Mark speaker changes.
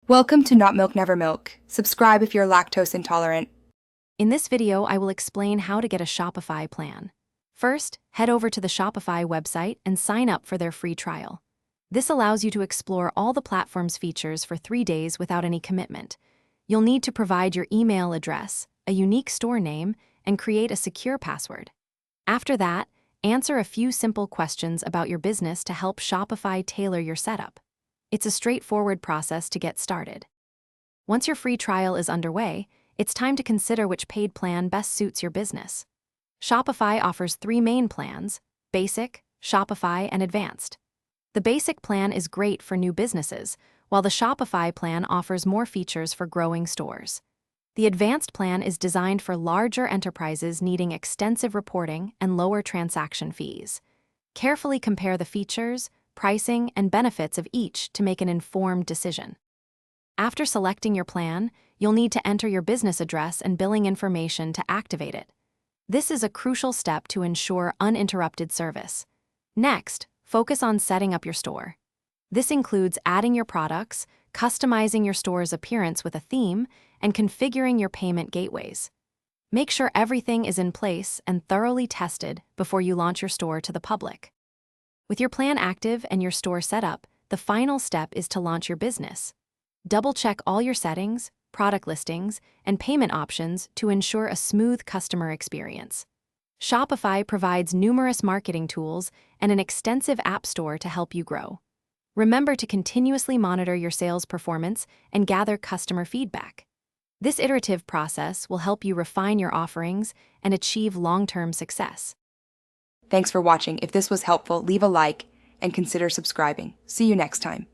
Speaker 1: Welcome to Not Milk Never Milk. Subscribe if you're lactose intolerant.
Speaker 2: In this video, I will explain how to get a Shopify plan. First, head over to the Shopify website and sign up for their free trial. This allows you to explore all the platform's features for 3 days without any commitment. You'll need to provide your email address, a unique store name, and create a secure password. After that, answer a few simple questions about your business to help Shopify tailor your setup. It's a straightforward process to get started. Once your free trial is underway, it's time to consider which paid plan best suits your business. Shopify offers 3 main plans: Basic, Shopify, and Advanced. The Basic plan is great for new businesses, while the Shopify plan offers more features for growing stores. The Advanced plan is designed for larger enterprises needing extensive reporting and lower transaction fees. Carefully compare the features, pricing, and benefits of each to make an informed decision. After selecting your plan, you'll need to enter your business address and billing information to activate it. This is a crucial step to ensure uninterrupted service. Next, focus on setting up your store. This includes adding your products, customizing your store's appearance with a theme, and configuring your payment gateways. Make sure everything is in place and thoroughly tested before you launch your store to the public. With your plan active and your store set up, the final step is to launch your business. Double-check all your settings, product listings, and payment options to ensure a smooth customer experience. Shopify provides numerous marketing tools and an extensive app store to help you grow. Remember to continuously monitor your sales performance and gather customer feedback. This iterative process will help you refine your offerings and achieve long-term success.
Speaker 1: Thanks for watching. If this was helpful, leave a like and consider subscribing. See you next time.